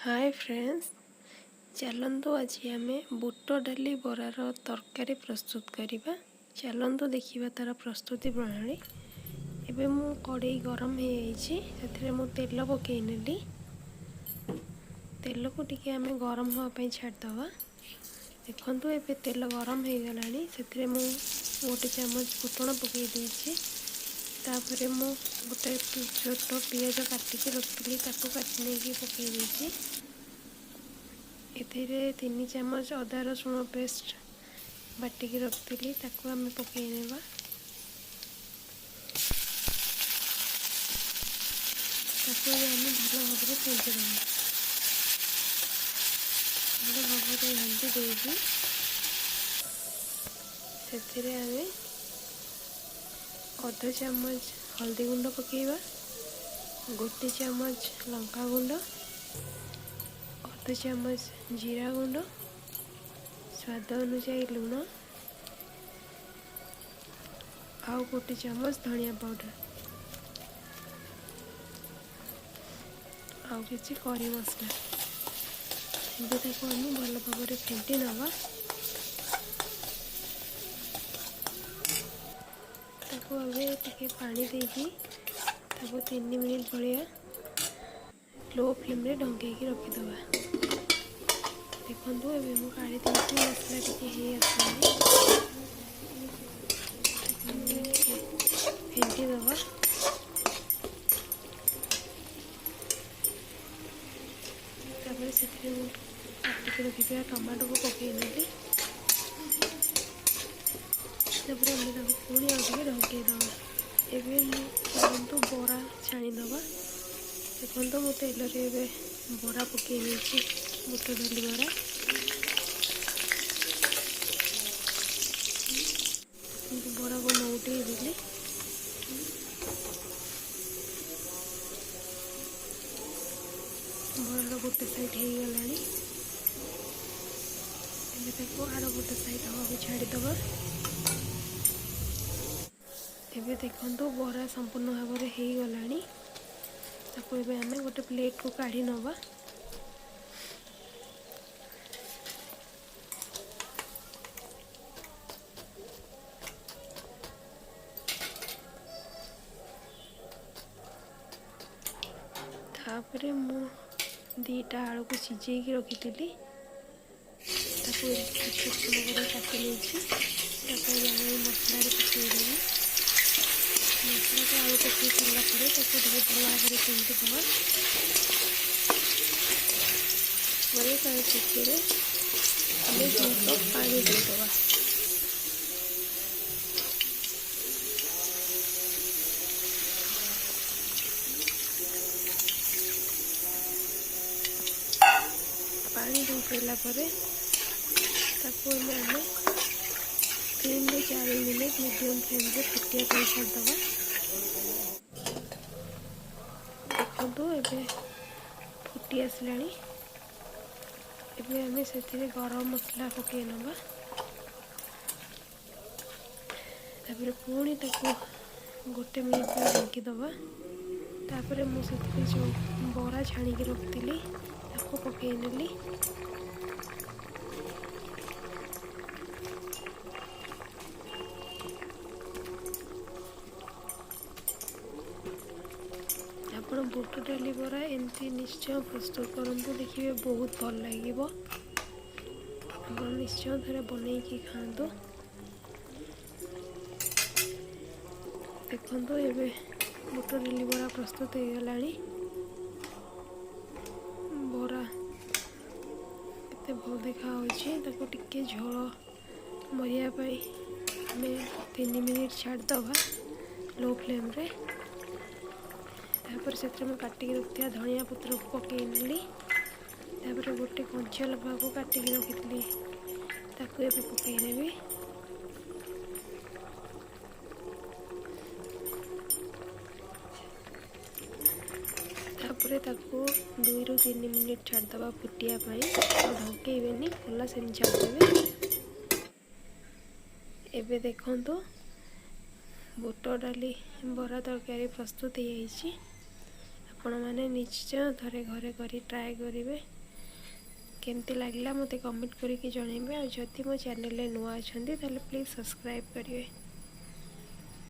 Hi friends, चलतु आज आम बुट डाली बरार तरकारी प्रस्तुत करवा। चलतु देखा तार प्रस्तुति प्रणाली। एबे मु कड़े गरम हो तेल पकई नेली। तेल को टिके आम गरम होगापी छाड़दवा। देखु एबे तेल गरम हो गलानी। से मु गोटे चामच फुटण पकई देछि। तापर मु गोटे छोट पियाज काटिकी रखी काटी नहीं पकई देछि। एथिरे 3 चामच अदा रसुण पेस्ट बाटिकी रखी आम पकई नेबा। आम भल भाव फेंटी देवा। भल भाव घाटी देगी से आम अधा चामच हल्दी गुंड पकेबा, गोटे चामच लंका गुंड, अधा चामच जीरा गुंड, स्वाद अनुसार लुण, आउ गोटे चामच धनिया पाउडर, आउ किसी करी मसला। आम भल भाव फेंटी नवा। टे पानी देकी 3 मिनिट भाया लो फ्लेम रे ढंकई रखीदबा। देखु ए काढ़ी मसला टे फेंटी दबा। से काटिक रखी टमाटो को पकई नी। पुणी आगे ढंकई दबा। एवं चलतु बरा छाणीदबा। देखो मो तेल रे बरा पकई बुट डाली बरा। बरा को नौटे देली। बरार गोटे साइड हो गला। आर गोटे साइड हवा छाड़ीदबा। एबे देखो बरा संपूर्ण भाव में हो गलानी। आम गोटे प्लेट को काढ़ी नवा। तापर मु 2टा आलू को सिझे रखी छोट छोट काटी नहीं मसला पकईदेवी। मसला को आलू पकई सारापर भल भाव फेंटी दबा। पानी देदबा। पानी दे सारापर आम 3 से 4 मिनट मीडियम फ्लेम रे फुटिया छाड़दबा। देखो ए फुटी आसला। एबे आम से गरम मसला पकई नवा। तापर पुणी गोटे मिनिट ढांकी दबा। तापर मुझे जो बरा छाणिकी रखी पकई नेली। ଆପଣ ବୁଟ ଡାଲି ବରା ଏମିତି ନିଶ୍ଚୟ ପ୍ରସ୍ତୁତ କରନ୍ତୁ। ଦେଖିବେ ବହୁତ ଭଲ ଲାଗିବ। ଆପଣ ନିଶ୍ଚୟ ଥରେ ବନେଇକି ଖାଆନ୍ତୁ। ଦେଖନ୍ତୁ ଏବେ ବୁଟ ଡାଲି ବରା ପ୍ରସ୍ତୁତ ହେଇଗଲାଣି। ବରା କେତେ ଭଲ ଦେଖାଯାଉଛି। ତାକୁ ଟିକେ ଝୋଳ ମରିବା ପାଇଁ ଆମେ 3 ମିନିଟ୍ ଛାଡ଼ିଦେବା लो फ्लेम रे। तापर से काटिकी रखी धनिया पत्र को पकई नेली। तापर गोटे कंचा लगा को काटिकी रखी पकई नेबी। तापर 2 ରୁ 3 मिनिट छाड़दबा फुटिया ढंकेबेनी भला से छाड़देवे। एबे देखंतु बुट डाली बरा तरकारी प्रस्तुत हो। ଆପଣମାନେ ନିଶ୍ଚୟ ଥରେ ଘରେ କରି ଟ୍ରାଏ କରିବେ। କେମିତି ଲାଗିଲା ମୋତେ କମେଣ୍ଟ କରିକି ଜଣାଇବେ। ଆଉ ଯଦି ମୋ ଚ୍ୟାନେଲରେ ନୂଆ ଅଛନ୍ତି ତାହେଲେ ପ୍ଲିଜ୍ ସବସ୍କ୍ରାଇବ୍ କରିବେ।